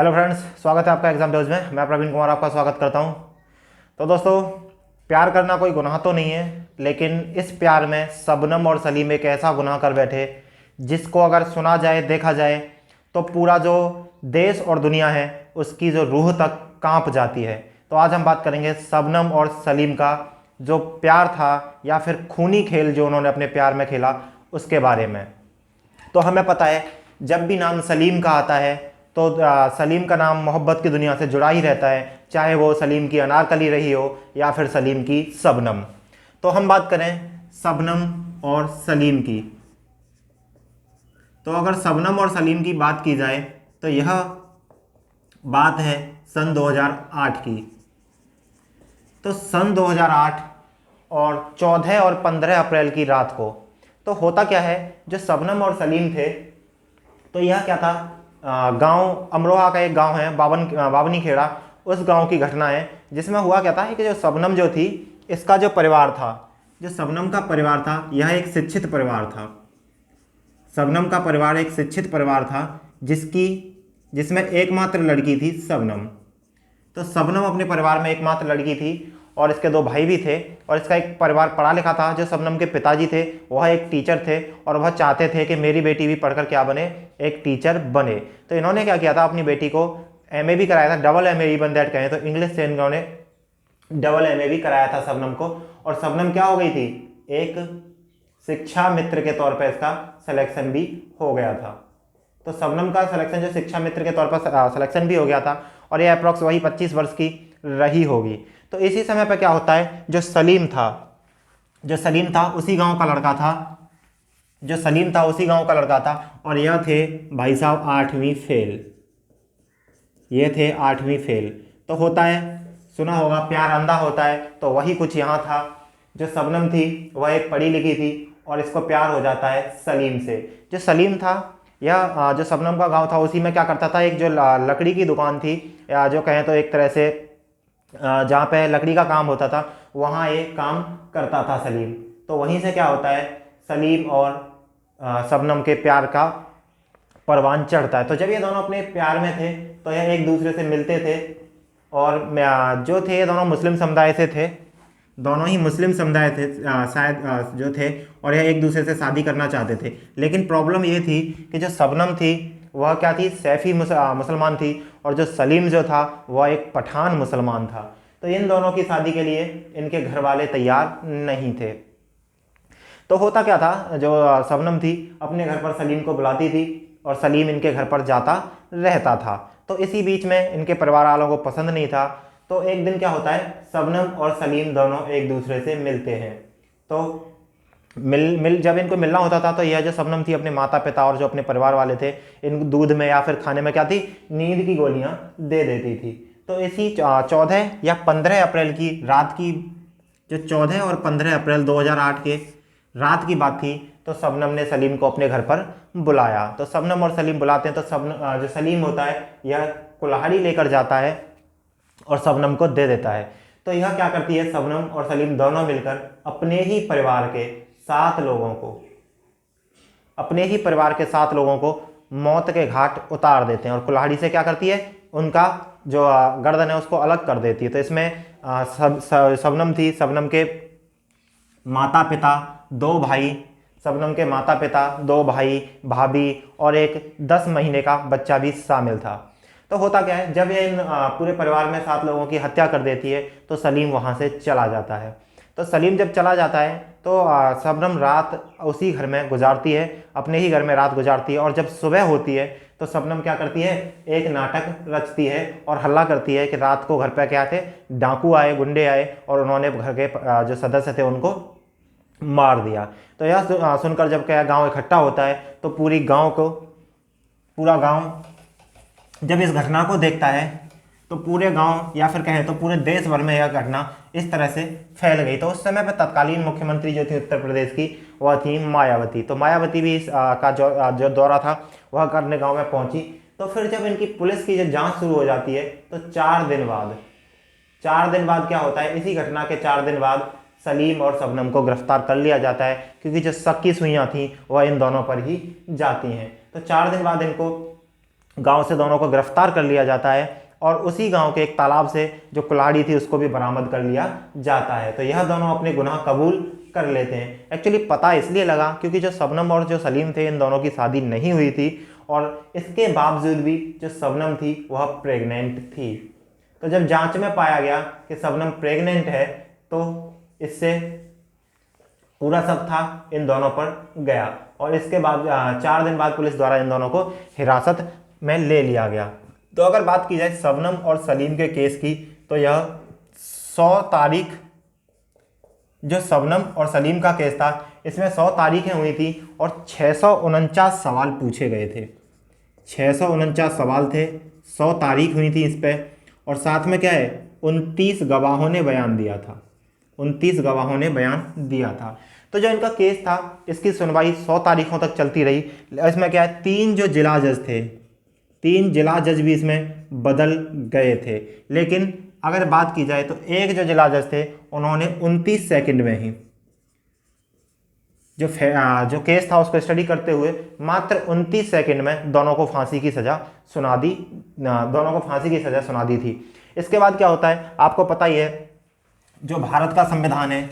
Hello friends, स्वागत है आपका एग्जाम न्यूज़ में। मैं प्रवीण कुमार आपका स्वागत करता हूं। तो दोस्तों, प्यार करना कोई गुनाह तो नहीं है, लेकिन इस प्यार में शबनम और सलीम एक ऐसा गुनाह कर बैठे जिसको अगर सुना जाए, देखा जाए तो पूरा जो देश और दुनिया है उसकी जो रूह तक कांप जाती है। तो आज हम बात करेंगे शबनम और सलीम का जो प्यार था या फिर खूनी खेल जो उन्होंने अपने प्यार में खेला उसके बारे में। तो हमें पता है, जब भी नाम सलीम का आता है तो सलीम का नाम मोहब्बत की दुनिया से जुड़ा ही रहता है, चाहे वो सलीम की अनारकली रही हो या फिर सलीम की शबनम। तो हम बात करें शबनम और सलीम की, तो अगर शबनम और सलीम की बात की जाए तो यह बात है सन 2008 की। तो सन 2008 और 14 और 15 अप्रैल की रात को तो होता क्या है, जो शबनम और सलीम थे तो यह क्या था, गांव अमरोहा का एक गांव है बावनी खेड़ा, उस गांव की घटना है जिसमें हुआ क्या था कि जो शबनम जो थी, इसका जो परिवार था, जो शबनम का परिवार था, यह एक शिक्षित परिवार था। शबनम का परिवार एक शिक्षित परिवार था जिसमें एकमात्र लड़की थी शबनम। तो शबनम अपने परिवार में एकमात्र लड़की थी और इसके दो भाई भी थे, और इसका एक परिवार पढ़ा लिखा था। जो शबनम के पिताजी थे वह एक टीचर थे और वह चाहते थे कि मेरी बेटी भी पढ़कर क्या बने, एक टीचर बने। तो इन्होंने क्या किया था, अपनी बेटी को एमए भी कराया था, डबल एमए इवन दैट कहें तो इंग्लिश से इन्होंने डबल एमए भी कराया था शबनम को। और शबनम क्या हो गई थी, एक शिक्षा मित्र के तौर पर इसका सिलेक्शन भी हो गया था। तो शबनम का सिलेक्शन जो शिक्षा मित्र के तौर पर सिलेक्शन भी हो गया था और ये अप्रॉक्स वही 25 वर्ष की रही होगी। तो इसी समय पर क्या होता है, जो सलीम था उसी गांव का लड़का था, और यह थे भाई साहब 8वीं फेल। ये थे 8वीं फेल। तो होता है, सुना होगा, प्यार अंधा होता है, तो वही कुछ यहाँ था। जो शबनम थी वह एक पढ़ी लिखी थी और इसको प्यार हो जाता है सलीम से। जो सलीम था, यह जो शबनम का गांव था उसी में क्या करता था, एक जो लकड़ी की दुकान थी, या जो कहें तो एक तरह से जहाँ पे लकड़ी का काम होता था वहाँ ये काम करता था सलीम। तो वहीं से क्या होता है, सलीम और शबनम के प्यार का परवान चढ़ता है। तो जब ये दोनों अपने प्यार में थे तो यह एक दूसरे से मिलते थे, और जो थे ये दोनों मुस्लिम समुदाय से थे, दोनों ही मुस्लिम समुदाय थे शायद जो थे, और यह एक दूसरे से शादी करना चाहते थे। लेकिन प्रॉब्लम ये थी कि जो शबनम थी वह क्या थी, सैफी मुसलमान थी, और जो सलीम जो था वह एक पठान मुसलमान था। तो इन दोनों की शादी के लिए इनके घर वाले तैयार नहीं थे। तो होता क्या था, जो शबनम थी अपने घर पर सलीम को बुलाती थी और सलीम इनके घर पर जाता रहता था। तो इसी बीच में इनके परिवार वालों को पसंद नहीं था। तो एक दिन क्या होता है, शबनम और सलीम दोनों एक दूसरे से मिलते हैं। तो जब इनको मिलना होता था तो यह जो शबनम थी अपने माता पिता और जो अपने परिवार वाले थे, इन दूध में या फिर खाने में क्या थी, नींद की गोलियां दे देती थी। तो इसी 14 या 15 अप्रैल की रात की, जो 14 और 15 अप्रैल 2008 के रात की बात थी, तो शबनम ने सलीम को अपने घर पर बुलाया। तो शबनम और सलीम बुलाते हैं, तो जो सलीम होता है यह कुल्हाड़ी लेकर जाता है और शबनम को दे देता है। तो यह क्या करती है, शबनम और सलीम दोनों मिलकर अपने ही परिवार के 7 लोगों को मौत के घाट उतार देते हैं, और कुल्हाड़ी से क्या करती है, उनका जो गर्दन है उसको अलग कर देती है। तो इसमें शबनम थी, शबनम के माता पिता, 2 भाई, शबनम के माता पिता, 2 भाई, भाभी और एक 10 महीने का बच्चा भी शामिल था। तो होता क्या है, जब ये इन पूरे परिवार में 7 लोगों की हत्या कर देती है तो सलीम वहाँ से चला जाता है। तो सलीम जब चला जाता है तो शबनम रात उसी घर में गुजारती है, अपने ही घर में रात गुजारती है। और जब सुबह होती है तो शबनम क्या करती है, एक नाटक रचती है और हल्ला करती है कि रात को घर पर क्या थे, डाकू आए, गुंडे आए और उन्होंने घर के जो सदस्य थे उनको मार दिया। तो यह सुनकर जब क्या गांव इकट्ठा होता है तो पूरा गांव जब इस घटना को देखता है तो पूरे गांव या फिर कहें तो पूरे देश भर में यह घटना इस तरह से फैल गई। तो उस समय पर तत्कालीन मुख्यमंत्री जो थी उत्तर प्रदेश की, वह थी मायावती। तो मायावती भी का जो दौरा था वह करने गांव में पहुंची। तो फिर जब इनकी पुलिस की जो जांच शुरू हो जाती है तो 4 दिन बाद क्या होता है, इसी घटना के 4 दिन बाद सलीम और शबनम को गिरफ्तार कर लिया जाता है, क्योंकि जो शक की सुइयां थी वह इन दोनों पर ही जाती हैं। तो 4 दिन बाद इनको गांव से दोनों को गिरफ्तार कर लिया जाता है और उसी गांव के एक तालाब से जो कुल्हाड़ी थी उसको भी बरामद कर लिया जाता है। तो यह दोनों अपने गुनाह कबूल कर लेते हैं। एक्चुअली पता इसलिए लगा क्योंकि जो शबनम और जो सलीम थे इन दोनों की शादी नहीं हुई थी और इसके बावजूद भी जो शबनम थी वह प्रेग्नेंट थी। तो जब जांच में पाया गया कि शबनम प्रेग्नेंट है तो इससे पूरा शक था इन दोनों पर गया और इसके बाद 4 दिन बाद पुलिस द्वारा इन दोनों को हिरासत में ले लिया गया। तो अगर बात की जाए शबनम और सलीम के केस की तो यह 100 तारीख, जो शबनम और सलीम का केस था इसमें 100 तारीखें हुई थी और 649 सवाल पूछे गए थे। 649 सवाल थे, 100 तारीख हुई थी इस पर और साथ में क्या है 29 गवाहों ने बयान दिया था। 29 गवाहों ने बयान दिया था। तो जो इनका केस था इसकी सुनवाई 100 तारीखों तक चलती रही। इसमें क्या है 3 जो जिला जज थे, 3 जिला जज भी इसमें बदल गए थे। लेकिन अगर बात की जाए तो एक जो जिला जज थे उन्होंने 29 सेकंड में ही जो केस था उसको स्टडी करते हुए मात्र 29 सेकंड में दोनों को फांसी की सज़ा सुना दी, दोनों को फांसी की सज़ा सुना दी थी। इसके बाद क्या होता है आपको पता ही है, जो भारत का संविधान है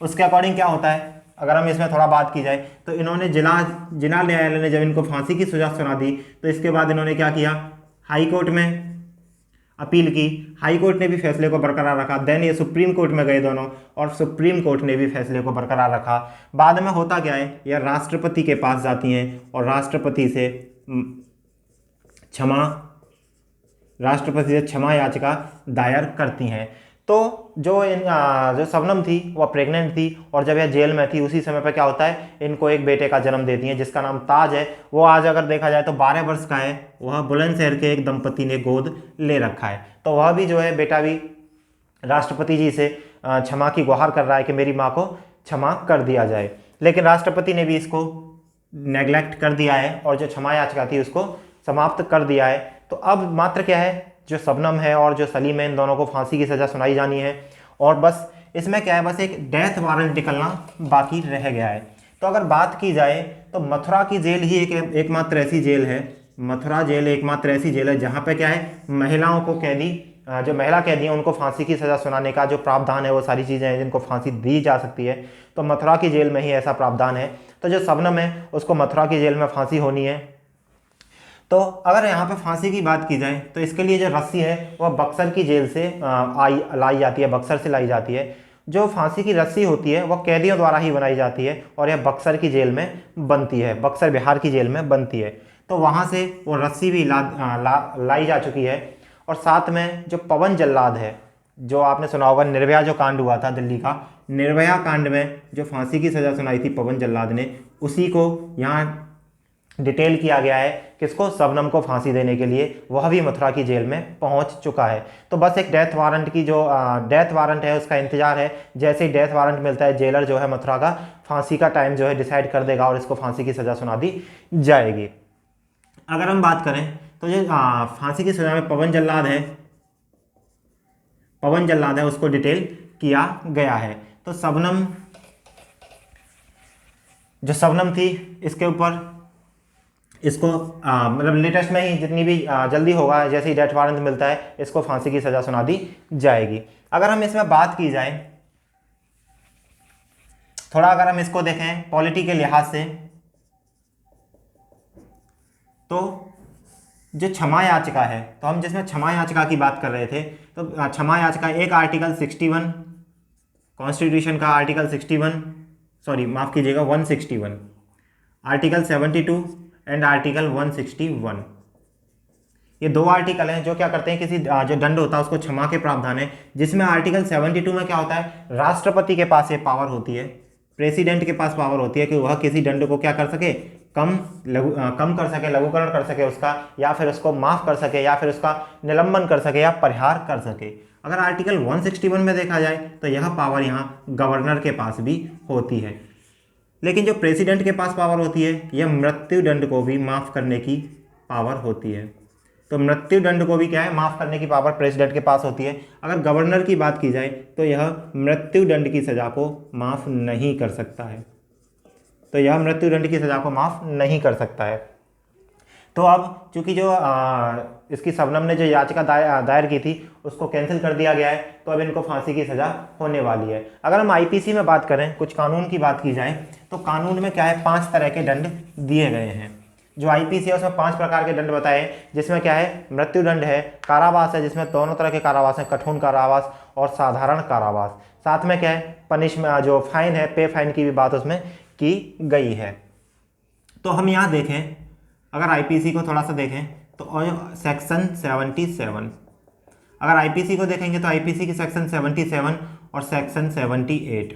उसके अकॉर्डिंग क्या होता है। अगर हम इसमें थोड़ा बात की जाए तो इन्होंने जिला न्यायालय ने जब इनको फांसी की सज़ा सुना दी तो इसके बाद इन्होंने क्या किया, हाई कोर्ट में अपील की। हाई कोर्ट ने भी फैसले को बरकरार रखा। देन ये सुप्रीम कोर्ट में गए दोनों और सुप्रीम कोर्ट ने भी फैसले को बरकरार रखा। बाद में होता क्या है, यह राष्ट्रपति के पास जाती हैं और राष्ट्रपति से क्षमा याचिका दायर करती हैं। तो जो शबनम थी वह प्रेग्नेंट थी और जब यह जेल में थी उसी समय पर क्या होता है इनको एक बेटे का जन्म देती हैं जिसका नाम ताज है। वो आज अगर देखा जाए तो 12 वर्ष का है। वह बुलंदशहर के एक दंपति ने गोद ले रखा है। तो वह भी जो है बेटा भी राष्ट्रपति जी से क्षमा की गुहार कर रहा है कि मेरी माँ को क्षमा कर दिया जाए। लेकिन राष्ट्रपति ने भी इसको नेग्लेक्ट कर दिया है और जो क्षमा याचिका थी उसको समाप्त कर दिया है। तो अब मात्र क्या है, जो शबनम है और जो सलीम है इन दोनों को फांसी की सज़ा सुनाई जानी है और बस इसमें क्या है, बस एक डेथ वारंट निकलना बाकी रह गया है। तो अगर बात की जाए तो मथुरा की जेल ही एकमात्र ऐसी जेल है, मथुरा जेल एकमात्र ऐसी जेल है जहाँ पे क्या है महिलाओं को कैदी, जो महिला कैदी हैं उनको फांसी की सज़ा सुनाने का जो प्रावधान है वो सारी चीज़ें हैं जिनको फांसी दी जा सकती है। तो मथुरा की जेल में ही ऐसा प्रावधान है। तो जो शबनम है उसको मथुरा की जेल में फांसी होनी है। तो अगर यहाँ पे फांसी की बात की जाए तो इसके लिए जो रस्सी है वह बक्सर की जेल से लाई जाती है, बक्सर से लाई जाती है। जो फांसी की रस्सी होती है वह कैदियों द्वारा ही बनाई जाती है और यह बक्सर की जेल में बनती है, बक्सर बिहार की जेल में बनती है। तो वहाँ से वो रस्सी भी लाई जा चुकी है। और साथ में जो पवन जल्लाद है, जो आपने सुना होगा निर्भया जो कांड हुआ था दिल्ली का, निर्भया कांड में जो फांसी की सज़ा सुनाई थी पवन जल्लाद ने, उसी को यहाँ डिटेल किया गया है किसको, शबनम को फांसी देने के लिए। वह भी मथुरा की जेल में पहुंच चुका है। तो बस एक डेथ वारंट की जो डेथ वारंट है उसका इंतजार है। जैसे ही डेथ वारंट मिलता है जेलर जो है मथुरा का फांसी का टाइम जो है डिसाइड कर देगा और इसको फांसी की सज़ा सुना दी जाएगी। अगर हम बात करें तो जो फांसी की सज़ा में पवन जल्लाद है उसको डिटेल किया गया है। तो जो शबनम थी इसके ऊपर इसको मतलब लेटेस्ट में ही जितनी भी जल्दी होगा, जैसे ही डेथ वारंट मिलता है इसको फांसी की सज़ा सुना दी जाएगी। अगर हम इसमें बात की जाए थोड़ा, अगर हम इसको देखें पॉलिटी के लिहाज से, तो जो क्षमा याचिका है, तो हम जिसमें क्षमा याचिका की बात कर रहे थे, तो क्षमा याचिका एक आर्टिकल 61 कॉन्स्टिट्यूशन का आर्टिकल 161, आर्टिकल 72 एंड आर्टिकल 161, ये 2 आर्टिकल हैं जो क्या करते हैं, किसी जो दंड होता है उसको क्षमा के प्रावधान है। जिसमें आर्टिकल 72 में क्या होता है, राष्ट्रपति के पास ये पावर होती है, प्रेसिडेंट के पास पावर होती है कि वह किसी दंड को क्या कर सके, कम कर सके, लघुकरण कर सके उसका, या फिर उसको माफ़ कर सके, या फिर उसका निलंबन कर सके या परिहार कर सके। अगर आर्टिकल 161 में देखा जाए तो यह पावर यहाँ गवर्नर के पास भी होती है। लेकिन जो प्रेसिडेंट के पास पावर होती है यह मृत्यु दंड को भी माफ़ करने की पावर होती है। तो मृत्यु दंड को भी क्या है, माफ़ करने की पावर प्रेसिडेंट के पास होती है। अगर गवर्नर की बात की जाए तो यह मृत्यु दंड की सज़ा को माफ़ नहीं कर सकता है, तो यह मृत्यु दंड की सज़ा को माफ़ नहीं कर सकता है। तो अब चूंकि जो इसकी शबनम ने जो याचिका दायर की थी उसको कैंसिल कर दिया गया है, तो अब इनको फांसी की सज़ा होने वाली है। अगर हम आईपीसी में बात करें, कुछ कानून की बात की जाए, तो कानून में क्या है, 5 तरह के दंड दिए गए हैं। जो आईपीसी है उसमें 5 प्रकार के दंड बताए हैं, जिसमें क्या है, मृत्युदंड है, कारावास है जिसमें दोनों तरह के कारावास हैं, कठोर कारावास और साधारण कारावास। साथ में क्या है, पनिशमेंट जो फाइन है, पे फाइन की भी बात उसमें की गई है। तो हम यहाँ देखें, अगर आईपीसी को थोड़ा सा देखें तो सेक्शन 77, अगर आईपीसी को देखेंगे तो आईपीसी की सेक्शन 77 और सेक्शन 78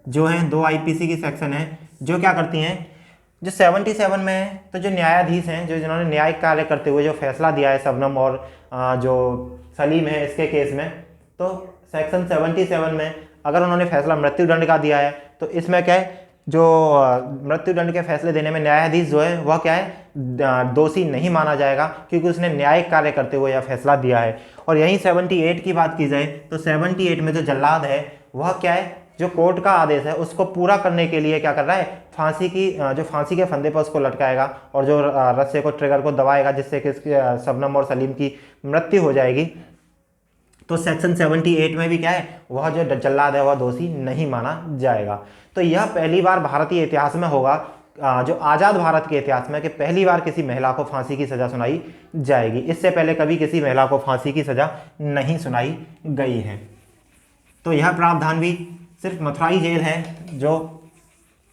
जो हैं, 2 आईपीसी की सेक्शन है जो क्या करती हैं, जो 77 में है, तो जो न्यायाधीश हैं, जो जिन्होंने न्यायिक कार्य करते हुए जो फैसला दिया है शबनम और जो सलीम है इसके केस में, तो सेक्शन 77 में अगर उन्होंने फैसला मृत्युदंड का दिया है, तो इसमें क्या है, जो मृत्युदंड के फैसले देने में न्यायाधीश जो है वह क्या है, दोषी नहीं माना जाएगा, क्योंकि उसने न्यायिक कार्य करते हुए यह फैसला दिया है। और यहीं 78 की बात की जाए तो 78 में जो जल्लाद है वह क्या है, जो कोर्ट का आदेश है उसको पूरा करने के लिए क्या कर रहा है, फांसी की जो फांसी के फंदे पर उसको लटकाएगा और जो रस्से को, ट्रिगर को दबाएगा, जिससे कि शबनम और सलीम की मृत्यु हो जाएगी। तो सेक्शन 78 में भी क्या है, वह जो जल्लाद है वह दोषी नहीं माना जाएगा। तो यह पहली बार भारतीय इतिहास में होगा, जो आज़ाद भारत के इतिहास में, कि पहली बार किसी महिला को फांसी की सज़ा सुनाई जाएगी। इससे पहले कभी किसी महिला को फांसी की सज़ा नहीं सुनाई गई है। तो यह प्रावधान भी सिर्फ मथुराई जेल है जो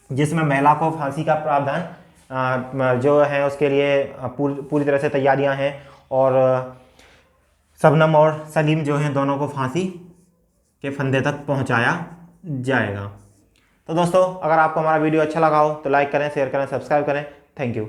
जिसमें महिला को फांसी का प्रावधान जो है उसके लिए पूरी तरह से तैयारियां हैं, और शबनम और सलीम जो हैं दोनों को फांसी के फंदे तक पहुंचाया जाएगा। तो दोस्तों, अगर आपको हमारा वीडियो अच्छा लगा हो तो लाइक करें, शेयर करें, सब्सक्राइब करें। Thank you.